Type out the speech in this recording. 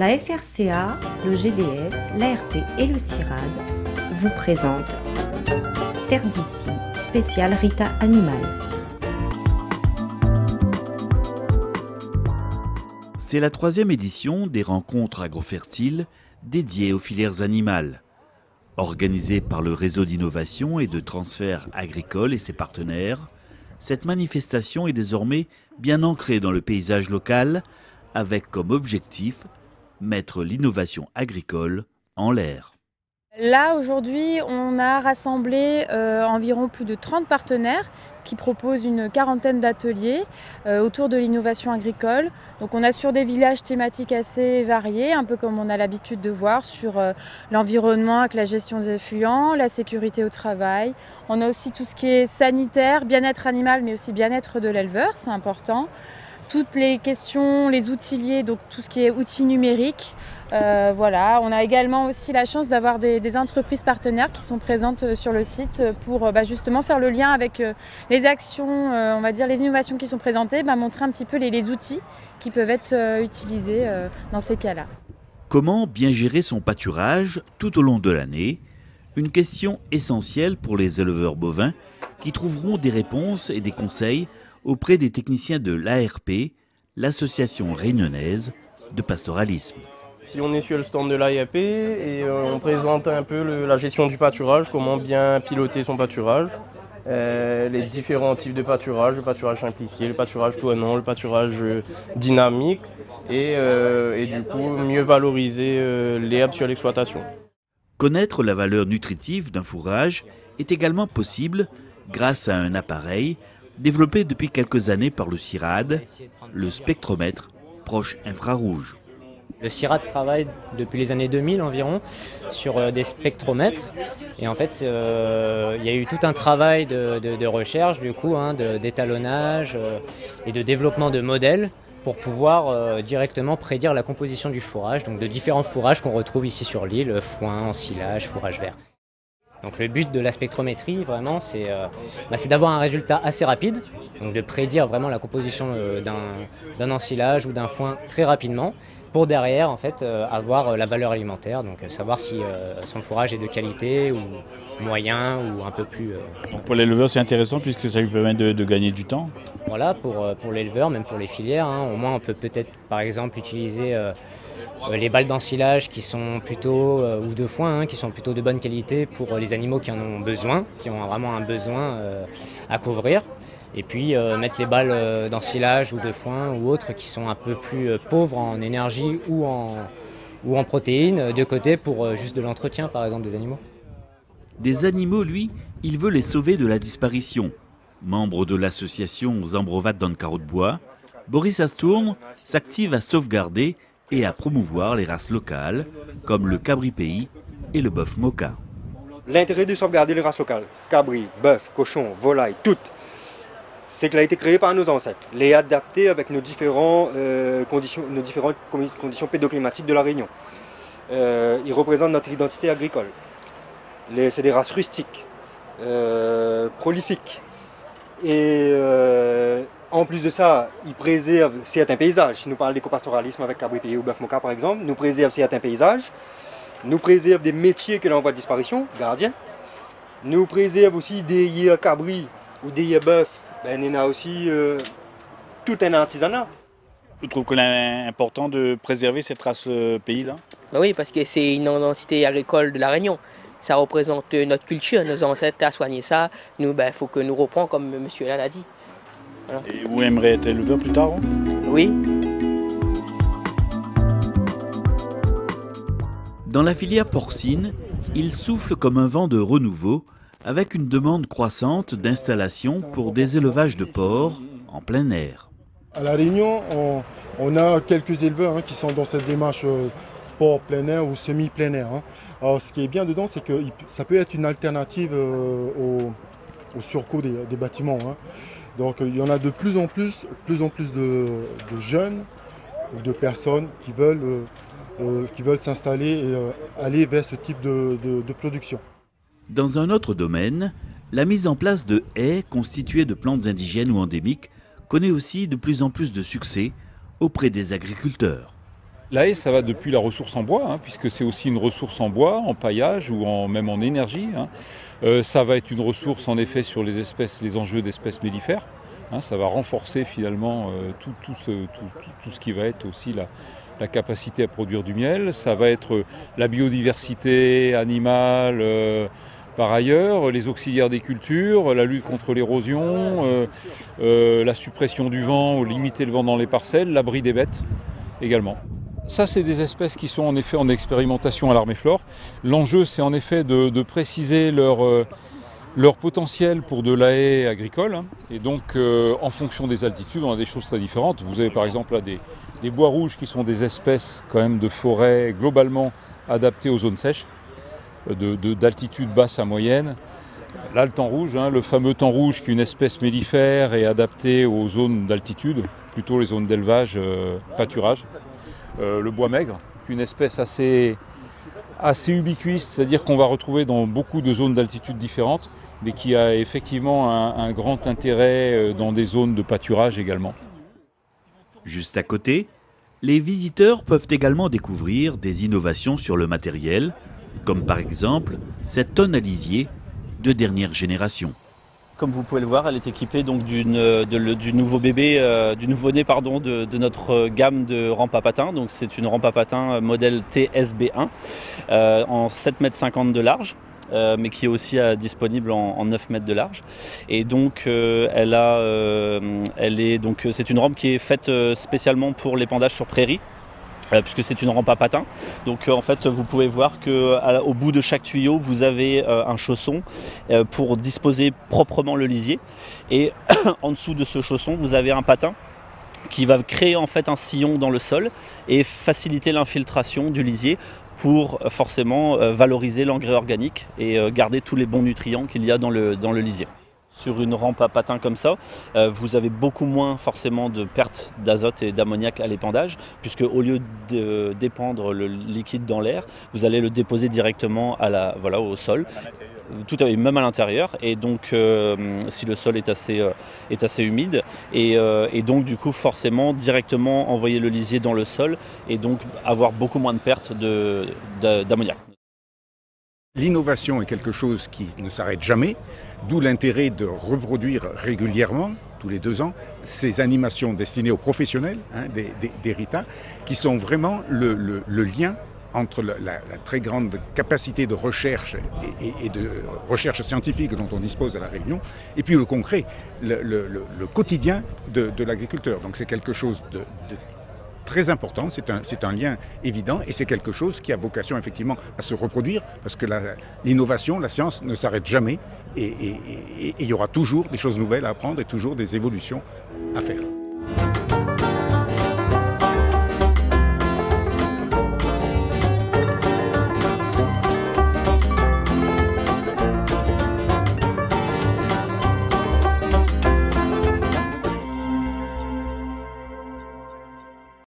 La FRCA, le GDS, l'ARP et le CIRAD vous présentent Terre d'ici, spécial Rita Animal. C'est la 3e édition des rencontres agrofertiles dédiées aux filières animales. Organisée par le réseau d'innovation et de transfert agricole et ses partenaires, cette manifestation est désormais bien ancrée dans le paysage local, avec comme objectif mettre l'innovation agricole en l'air. Là, aujourd'hui, on a rassemblé environ plus de 30 partenaires qui proposent une 40aine d'ateliers autour de l'innovation agricole. Donc on a sur des villages thématiques assez variés, un peu comme on a l'habitude de voir sur l'environnement avec la gestion des effluents, la sécurité au travail. On a aussi tout ce qui est sanitaire, bien-être animal, mais aussi bien-être de l'éleveur, c'est important. Toutes les questions, les outiliers, donc tout ce qui est outils numériques. Voilà. On a également aussi la chance d'avoir des entreprises partenaires qui sont présentes sur le site pour justement faire le lien avec les actions, on va dire les innovations qui sont présentées, montrer un petit peu les outils qui peuvent être utilisés dans ces cas-là. Comment bien gérer son pâturage tout au long de l'année? Une question essentielle pour les éleveurs bovins qui trouveront des réponses et des conseils auprès des techniciens de l'ARP, l'association réunionnaise de pastoralisme. Si on est sur le stand de l'ARP et on présente un peu la gestion du pâturage, comment bien piloter son pâturage, les différents types de pâturage, le pâturage simplifié, le pâturage tournant, le pâturage dynamique et du coup mieux valoriser l'herbe sur l'exploitation. Connaître la valeur nutritive d'un fourrage est également possible grâce à un appareil développé depuis quelques années par le CIRAD, le spectromètre proche infrarouge. Le CIRAD travaille depuis les années 2000 environ sur des spectromètres et en fait il y a eu tout un travail de recherche du coup, d'étalonnage et de développement de modèles pour pouvoir directement prédire la composition du fourrage, donc de différents fourrages qu'on retrouve ici sur l'île, foin, ensilage, fourrage vert. Donc le but de la spectrométrie, vraiment, c'est d'avoir un résultat assez rapide, donc de prédire vraiment la composition d'un ensilage ou d'un foin très rapidement, pour derrière en fait avoir la valeur alimentaire, donc savoir si son fourrage est de qualité ou moyen ou un peu plus. Pour l'éleveur, c'est intéressant puisque ça lui permet de gagner du temps. Voilà, pour l'éleveur, même pour les filières, au moins on peut peut-être par exemple utiliser les balles d'ensilage qui sont plutôt, ou de foin, qui sont plutôt de bonne qualité pour les animaux qui en ont besoin, qui ont vraiment un besoin à couvrir. Et puis mettre les balles d'ensilage ou de foin ou autres qui sont un peu plus pauvres en énergie ou en protéines de côté pour juste de l'entretien par exemple des animaux. Des animaux, lui, il veut les sauver de la disparition. Membre de l'association Zambrovat dans le carreau de bois, Boris Astourne s'active à sauvegarder et à promouvoir les races locales, comme le cabri pays et le bœuf moka. L'intérêt de sauvegarder les races locales, cabri, bœuf, cochon, volaille, toutes, c'est qu'elle a été créée par nos ancêtres, les adapter avec nos différentes conditions pédoclimatiques de la Réunion. Ils représentent notre identité agricole. C'est des races rustiques, prolifiques. Et en plus de ça, ils préservent certains paysages. Si nous parlons d'éco-pastoralisme avec cabri pays ou bœuf moka par exemple, nous préservent certains paysages, nous préservent des métiers que l'on voit de disparition, gardiens. Nous préservent aussi des cabri ou des bœufs. Il y a aussi tout un artisanat. Je trouve qu'il est important de préserver cette race pays-là. Oui, parce que c'est une identité agricole de la Réunion. Ça représente notre culture, nos ancêtres ont soigné ça. Nous, faut que nous reprenions comme monsieur là l'a dit. Voilà. Et vous aimeriez être éleveur plus tard? Oui. Dans la filière porcine, il souffle comme un vent de renouveau, avec une demande croissante d'installation pour des élevages de porcs en plein air. À La Réunion, on a quelques éleveurs qui sont dans cette démarche porc plein air ou semi-plein air. Alors, ce qui est bien dedans, c'est que ça peut être une alternative au surcoût des bâtiments. Donc il y en a de plus en plus de jeunes ou de personnes qui veulent s'installer et aller vers ce type de production. Dans un autre domaine, la mise en place de haies constituées de plantes indigènes ou endémiques connaît aussi de plus en plus de succès auprès des agriculteurs. La haie, ça va depuis la ressource en bois, puisque c'est aussi une ressource en bois, en paillage ou même en énergie. Ça va être une ressource en effet sur les enjeux d'espèces mellifères. Ça va renforcer finalement tout ce qui va être aussi la capacité à produire du miel. Ça va être la biodiversité animale par ailleurs, les auxiliaires des cultures, la lutte contre l'érosion, la suppression du vent ou limiter le vent dans les parcelles, l'abri des bêtes également. Ça, c'est des espèces qui sont en effet en expérimentation à l'Armée-Flore. L'enjeu, c'est en effet de préciser leur potentiel pour de la haie agricole. Et donc, en fonction des altitudes, on a des choses très différentes. Vous avez par exemple là des bois rouges qui sont des espèces quand même de forêt globalement adaptées aux zones sèches, d'altitude basse à moyenne. Là, le thym rouge, le fameux thym rouge qui est une espèce mellifère et adaptée aux zones d'altitude, plutôt les zones d'élevage, pâturage. Le bois maigre, qui est une espèce assez ubiquiste, c'est-à-dire qu'on va retrouver dans beaucoup de zones d'altitude différentes, mais qui a effectivement un grand intérêt dans des zones de pâturage également. Juste à côté, les visiteurs peuvent également découvrir des innovations sur le matériel, comme par exemple cette tonne à lisier de dernière génération. Comme vous pouvez le voir, elle est équipée donc du nouveau-né de notre gamme de rampes à patins. Donc c'est une rampe à patins modèle TSB1 en 7,50 m de large. Mais qui est aussi disponible en 9 mètres de large. Et donc, c'est une rampe qui est faite spécialement pour l'épandage sur prairie. Puisque c'est une rampe à patins. Donc en fait vous pouvez voir qu'au bout de chaque tuyau vous avez un chausson pour disposer proprement le lisier, et en dessous de ce chausson vous avez un patin qui va créer en fait un sillon dans le sol et faciliter l'infiltration du lisier pour forcément valoriser l'engrais organique et garder tous les bons nutriments qu'il y a dans le lisier. Sur une rampe à patins comme ça, vous avez beaucoup moins forcément de pertes d'azote et d'ammoniac à l'épandage, puisque au lieu de dépandre le liquide dans l'air, vous allez le déposer directement au sol, même à l'intérieur. Et donc, si le sol est assez humide, et donc du coup forcément directement envoyer le lisier dans le sol, et donc avoir beaucoup moins de pertes d'ammoniac. L'innovation est quelque chose qui ne s'arrête jamais, d'où l'intérêt de reproduire régulièrement, tous les 2 ans, ces animations destinées aux professionnels des RITA, qui sont vraiment le lien entre la très grande capacité de recherche et de recherche scientifique dont on dispose à La Réunion, et puis le concret, le quotidien de l'agriculteur. Donc c'est quelque chose de très important, c'est un lien évident, et c'est quelque chose qui a vocation effectivement à se reproduire, parce que l'innovation, la science ne s'arrête jamais, et il y aura toujours des choses nouvelles à apprendre et toujours des évolutions à faire.